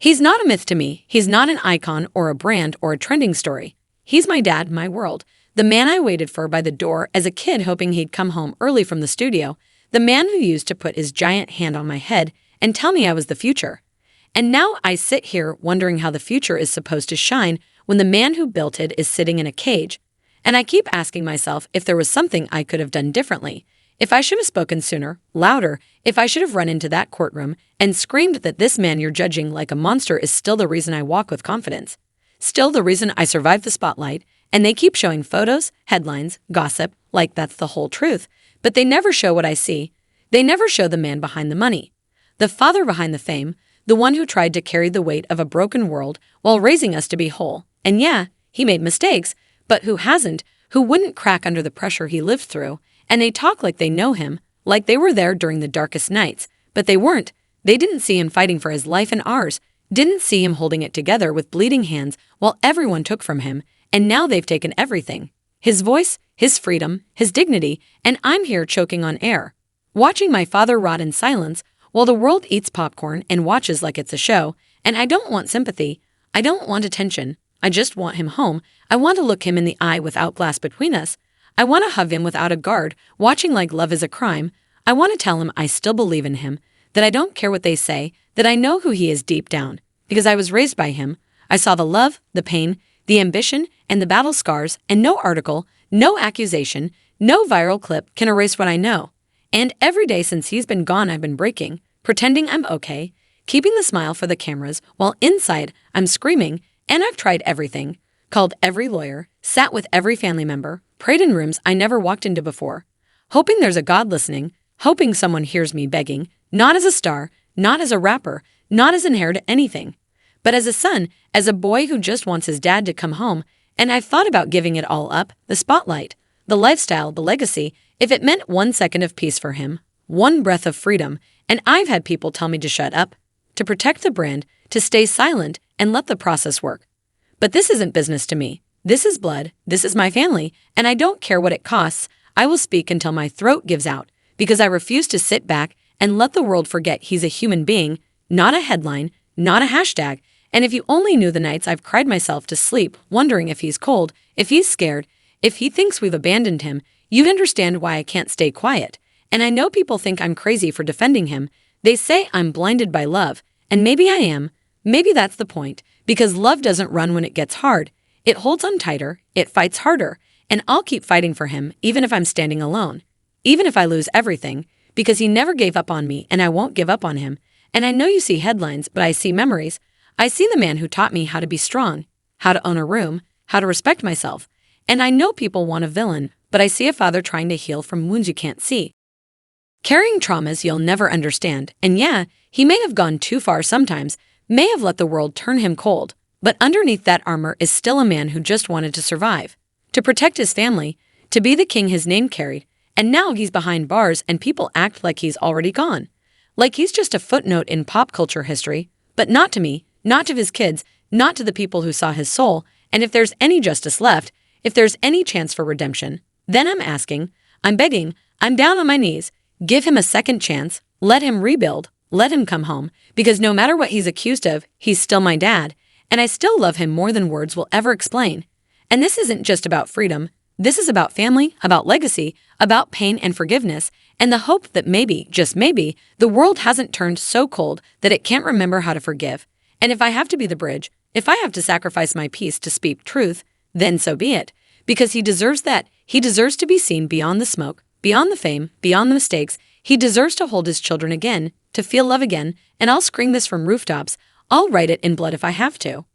He's not a myth to me. He's not an icon or a brand or a trending story. He's my dad, my world. The man I waited for by the door as a kid hoping he'd come home early from the studio. The man who used to put his giant hand on my head and tell me I was the future. And now I sit here wondering how the future is supposed to shine when the man who built it is sitting in a cage. And I keep asking myself if there was something I could have done differently. If I should have spoken sooner, louder, if I should have run into that courtroom and screamed that this man you're judging like a monster is still the reason I walk with confidence. Still the reason I survived the spotlight, and they keep showing photos, headlines, gossip, like that's the whole truth. But they never show what I see. They never show the man behind the money. The father behind the fame, the one who tried to carry the weight of a broken world while raising us to be whole. And yeah, he made mistakes, but who hasn't, who wouldn't crack under the pressure he lived through? And they talk like they know him, like they were there during the darkest nights, but they weren't. They didn't see him fighting for his life and ours, didn't see him holding it together with bleeding hands while everyone took from him, and now they've taken everything. His voice, his freedom, his dignity, and I'm here choking on air, watching my father rot in silence while the world eats popcorn and watches like it's a show, and I don't want sympathy, I don't want attention, I just want him home. I want to look him in the eye without glass between us. I want to hug him without a guard, watching like love is a crime. I want to tell him I still believe in him, that I don't care what they say, that I know who he is deep down, because I was raised by him. I saw the love, the pain, the ambition, and the battle scars, and no article, no accusation, no viral clip can erase what I know. And every day since he's been gone, I've been breaking, pretending I'm okay, keeping the smile for the cameras, while inside I'm screaming, and I've tried everything, called every lawyer, sat with every family member, prayed in rooms I never walked into before, hoping there's a God listening, hoping someone hears me begging, not as a star, not as a rapper, not as an heir to anything, but as a son, as a boy who just wants his dad to come home. And I've thought about giving it all up, the spotlight, the lifestyle, the legacy, if it meant 1 second of peace for him, 1 breath of freedom. And I've had people tell me to shut up, to protect the brand, to stay silent and let the process work. But this isn't business to me. This is blood, this is my family, and I don't care what it costs. I will speak until my throat gives out, because I refuse to sit back and let the world forget he's a human being, not a headline, not a hashtag. And if you only knew the nights I've cried myself to sleep, wondering if he's cold, if he's scared, if he thinks we've abandoned him, you'd understand why I can't stay quiet. And I know people think I'm crazy for defending him. They say I'm blinded by love, and maybe I am. Maybe that's the point, because love doesn't run when it gets hard. It holds on tighter, it fights harder, and I'll keep fighting for him even if I'm standing alone, even if I lose everything, because he never gave up on me and I won't give up on him. And I know you see headlines, but I see memories. I see the man who taught me how to be strong, how to own a room, how to respect myself. And I know people want a villain, but I see a father trying to heal from wounds you can't see, carrying traumas you'll never understand. And yeah, he may have gone too far sometimes, may have let the world turn him cold. But underneath that armor is still a man who just wanted to survive, to protect his family, to be the king his name carried, and now he's behind bars and people act like he's already gone. Like he's just a footnote in pop culture history, but not to me, not to his kids, not to the people who saw his soul. And if there's any justice left, if there's any chance for redemption, then I'm asking, I'm begging, I'm down on my knees, give him a second chance, let him rebuild, let him come home, because no matter what he's accused of, he's still my dad. And I still love him more than words will ever explain. And this isn't just about freedom. This is about family, about legacy, about pain and forgiveness, and the hope that maybe, just maybe, the world hasn't turned so cold that it can't remember how to forgive. And if I have to be the bridge, if I have to sacrifice my peace to speak truth, then so be it. Because he deserves that. He deserves to be seen beyond the smoke, beyond the fame, beyond the mistakes. He deserves to hold his children again, to feel love again, and I'll scream this from rooftops. I'll write it in blood if I have to.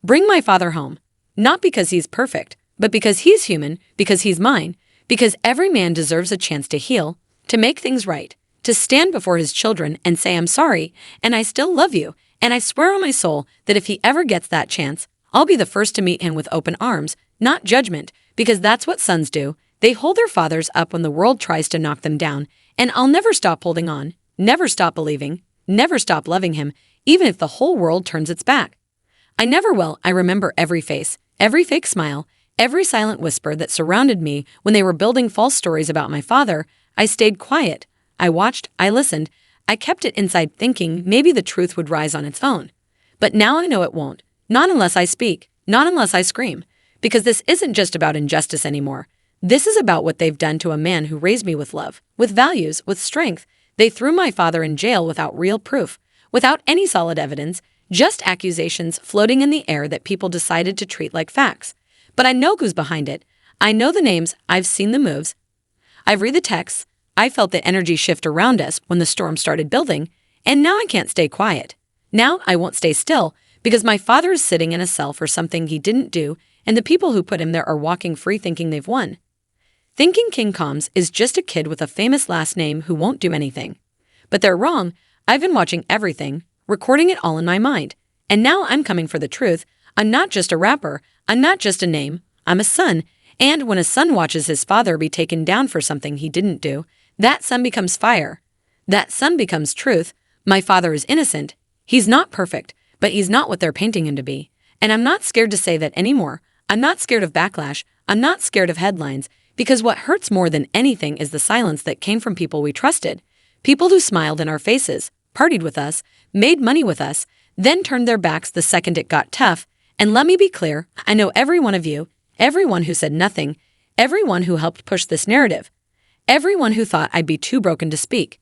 Bring my father home. Not because he's perfect, but because he's human, because he's mine, because every man deserves a chance to heal, to make things right, to stand before his children and say I'm sorry, and I still love you, and I swear on my soul that if he ever gets that chance, I'll be the first to meet him with open arms, not judgment, because that's what sons do. They hold their fathers up when the world tries to knock them down, and I'll never stop holding on, never stop believing, never stop loving him, even if the whole world turns its back. I never will. I remember every face, every fake smile, every silent whisper that surrounded me when they were building false stories about my father. I stayed quiet. I watched, I listened. I kept it inside thinking maybe the truth would rise on its own. But now I know it won't. Not unless I speak. Not unless I scream. Because this isn't just about injustice anymore. This is about what they've done to a man who raised me with love, with values, with strength. They threw my father in jail without real proof, without any solid evidence, just accusations floating in the air that people decided to treat like facts. But I know who's behind it. I know the names, I've seen the moves. I've read the texts. I felt the energy shift around us when the storm started building, and now I can't stay quiet. Now I won't stay still, because my father is sitting in a cell for something he didn't do, and the people who put him there are walking free thinking they've won. Thinking King Combs is just a kid with a famous last name who won't do anything. But they're wrong. I've been watching everything, recording it all in my mind. And now I'm coming for the truth. I'm not just a rapper. I'm not just a name. I'm a son. And when a son watches his father be taken down for something he didn't do, that son becomes fire. That son becomes truth. My father is innocent. He's not perfect, but he's not what they're painting him to be. And I'm not scared to say that anymore. I'm not scared of backlash. I'm not scared of headlines. Because what hurts more than anything is the silence that came from people we trusted. People who smiled in our faces, partied with us, made money with us, then turned their backs the second it got tough. And let me be clear, I know every one of you, everyone who said nothing, everyone who helped push this narrative, everyone who thought I'd be too broken to speak.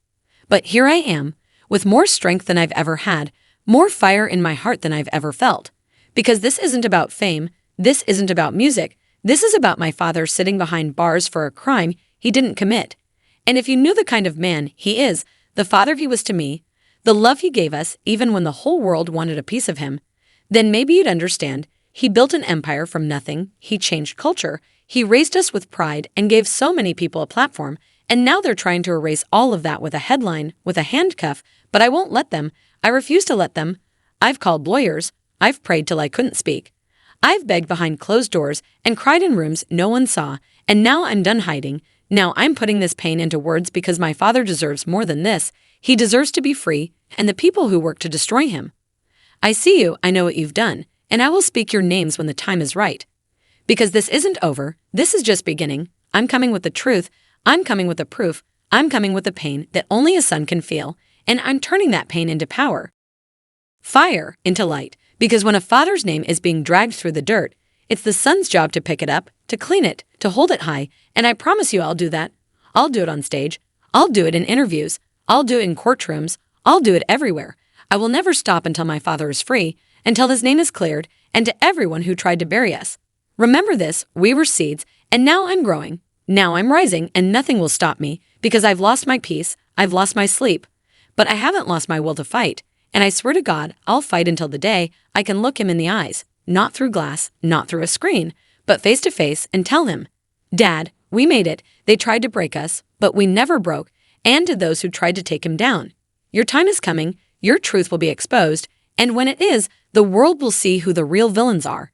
But here I am, with more strength than I've ever had, more fire in my heart than I've ever felt. Because this isn't about fame, this isn't about music, this is about my father sitting behind bars for a crime he didn't commit. And if you knew the kind of man he is, the father he was to me, the love he gave us even when the whole world wanted a piece of him, then maybe you'd understand. He built an empire from nothing, he changed culture, he raised us with pride and gave so many people a platform, and now they're trying to erase all of that with a headline, with a handcuff, but I won't let them. I refuse to let them. I've called lawyers. I've prayed till I couldn't speak. I've begged behind closed doors and cried in rooms no one saw, and now I'm done hiding. Now I'm putting this pain into words because my father deserves more than this. He deserves to be free, and the people who work to destroy him. I see you, I know what you've done, and I will speak your names when the time is right. Because this isn't over, this is just beginning. I'm coming with the truth, I'm coming with the proof, I'm coming with the pain that only a son can feel, and I'm turning that pain into power. Fire into light. Because when a father's name is being dragged through the dirt, it's the son's job to pick it up, to clean it, to hold it high, and I promise you I'll do that. I'll do it on stage. I'll do it in interviews. I'll do it in courtrooms. I'll do it everywhere. I will never stop until my father is free, until his name is cleared, and to everyone who tried to bury us. Remember this, we were seeds, and now I'm growing. Now I'm rising, and nothing will stop me, because I've lost my peace, I've lost my sleep. But I haven't lost my will to fight. And I swear to God, I'll fight until the day I can look him in the eyes, not through glass, not through a screen, but face to face and tell him, Dad, we made it. They tried to break us, but we never broke, and to those who tried to take him down. Your time is coming, your truth will be exposed, and when it is, the world will see who the real villains are.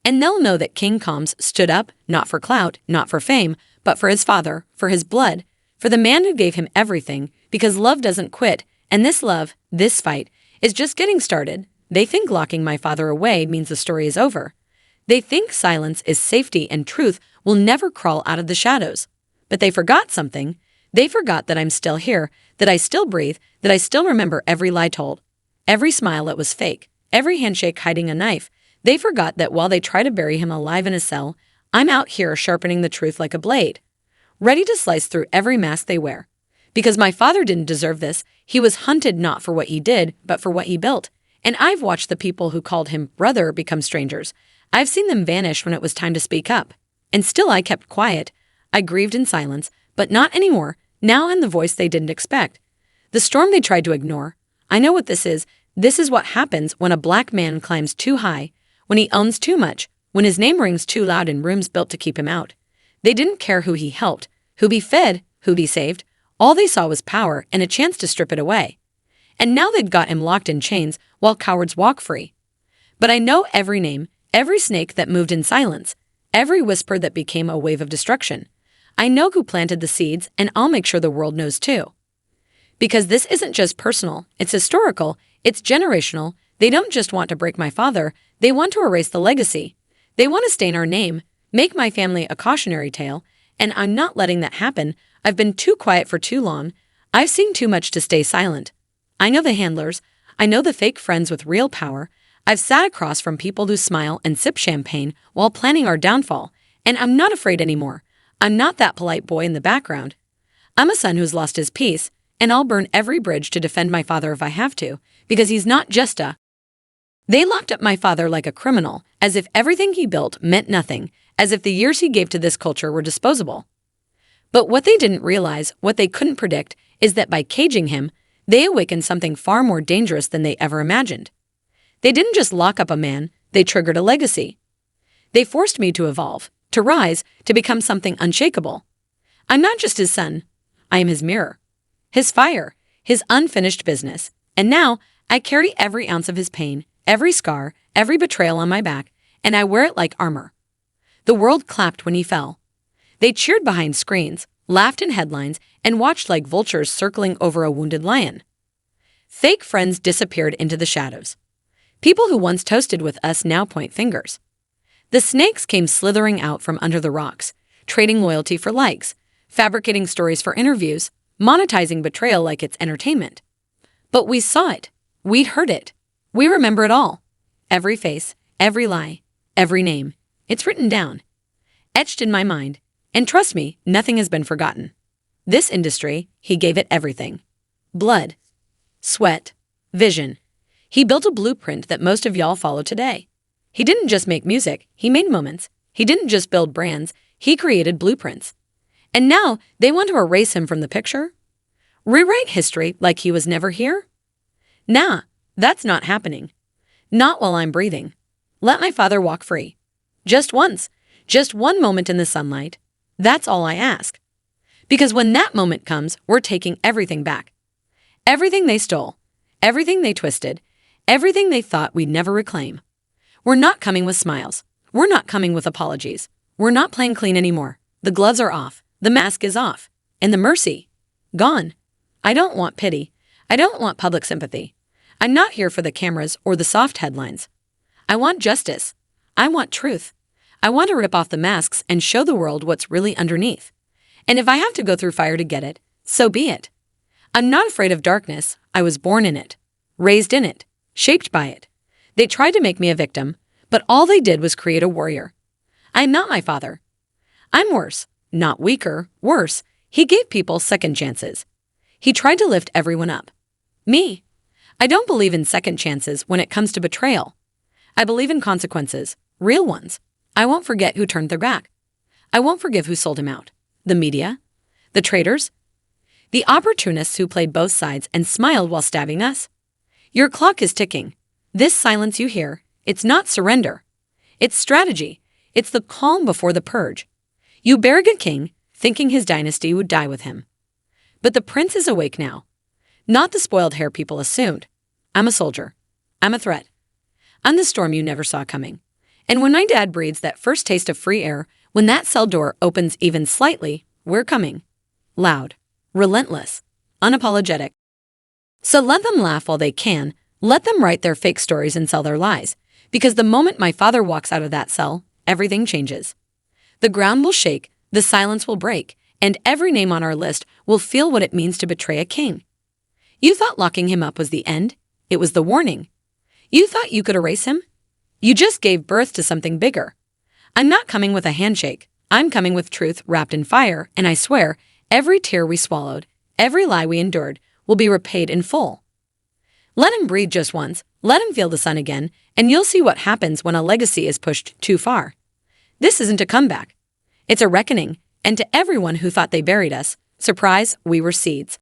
And they'll know that King Combs stood up, not for clout, not for fame, but for his father, for his blood, for the man who gave him everything, because love doesn't quit, and this love, this fight, is just getting started. They think locking my father away means the story is over. They think silence is safety and truth will never crawl out of the shadows. But they forgot something. They forgot that I'm still here, that I still breathe, that I still remember every lie told, every smile that was fake, every handshake hiding a knife. They forgot that while they try to bury him alive in a cell, I'm out here sharpening the truth like a blade, ready to slice through every mask they wear. Because my father didn't deserve this. He was hunted not for what he did, but for what he built. And I've watched the people who called him brother become strangers. I've seen them vanish when it was time to speak up. And still I kept quiet. I grieved in silence, but not anymore. Now I'm the voice they didn't expect. The storm they tried to ignore. I know what this is. This is what happens when a black man climbs too high, when he owns too much, when his name rings too loud in rooms built to keep him out. They didn't care who he helped, who he fed, who he saved. All they saw was power and a chance to strip it away. And now they've got him locked in chains while cowards walk free. But I know every name, every snake that moved in silence, every whisper that became a wave of destruction. I know who planted the seeds, and I'll make sure the world knows too. Because this isn't just personal, it's historical, it's generational. They don't just want to break my father, they want to erase the legacy. They want to stain our name, make my family a cautionary tale, and I'm not letting that happen. I've been too quiet for too long. I've seen too much to stay silent. I know the handlers. I know the fake friends with real power. I've sat across from people who smile and sip champagne while planning our downfall, and I'm not afraid anymore. I'm not that polite boy in the background. I'm a son who's lost his peace, and I'll burn every bridge to defend my father if I have to, because he's not just a... They locked up my father like a criminal, as if everything he built meant nothing, as if the years he gave to this culture were disposable. But what they didn't realize, what they couldn't predict, is that by caging him, they awakened something far more dangerous than they ever imagined. They didn't just lock up a man, they triggered a legacy. They forced me to evolve, to rise, to become something unshakable. I'm not just his son, I am his mirror, his fire, his unfinished business, and now I carry every ounce of his pain, every scar, every betrayal on my back, and I wear it like armor. The world clapped when he fell. They cheered behind screens, laughed in headlines, and watched like vultures circling over a wounded lion. Fake friends disappeared into the shadows. People who once toasted with us now point fingers. The snakes came slithering out from under the rocks, trading loyalty for likes, fabricating stories for interviews, monetizing betrayal like it's entertainment. But we saw it. We'd heard it. We remember it all. Every face, every lie, every name. It's written down, etched in my mind. And trust me, nothing has been forgotten. This industry, he gave it everything. Blood, sweat, vision. He built a blueprint that most of y'all follow today. He didn't just make music, he made moments. He didn't just build brands, he created blueprints. And now they want to erase him from the picture? Rewrite history like he was never here? Nah, that's not happening. Not while I'm breathing. Let my father walk free. Just once, just one moment in the sunlight. That's all I ask. Because when that moment comes, we're taking everything back. Everything they stole, everything they twisted, everything they thought we'd never reclaim. We're not coming with smiles. We're not coming with apologies. We're not playing clean anymore. The gloves are off. The mask is off. And the mercy, gone. I don't want pity. I don't want public sympathy. I'm not here for the cameras or the soft headlines. I want justice. I want truth. I want to rip off the masks and show the world what's really underneath. And if I have to go through fire to get it, so be it. I'm not afraid of darkness. I was born in it, raised in it, shaped by it. They tried to make me a victim, but all they did was create a warrior. I'm not my father. I'm worse, not weaker, worse. He gave people second chances. He tried to lift everyone up. Me. I don't believe in second chances when it comes to betrayal. I believe in consequences, real ones. I won't forget who turned their back. I won't forgive who sold him out. The media, the traitors, the opportunists who played both sides and smiled while stabbing us. Your clock is ticking. This silence you hear, it's not surrender. It's strategy. It's the calm before the purge. You buried a king, thinking his dynasty would die with him. But the prince is awake now. Not the spoiled hair people assumed. I'm a soldier. I'm a threat. I'm the storm you never saw coming. And when my dad breathes that first taste of free air, when that cell door opens even slightly, we're coming. Loud, relentless, unapologetic. So let them laugh while they can. Let them write their fake stories and sell their lies. Because the moment my father walks out of that cell, everything changes. The ground will shake, the silence will break, and every name on our list will feel what it means to betray a king. You thought locking him up was the end? It was the warning. You thought you could erase him? You just gave birth to something bigger. I'm not coming with a handshake. I'm coming with truth wrapped in fire, and I swear, every tear we swallowed, every lie we endured, will be repaid in full. Let him breathe just once, let him feel the sun again, and you'll see what happens when a legacy is pushed too far. This isn't a comeback. It's a reckoning, and to everyone who thought they buried us, surprise, we were seeds.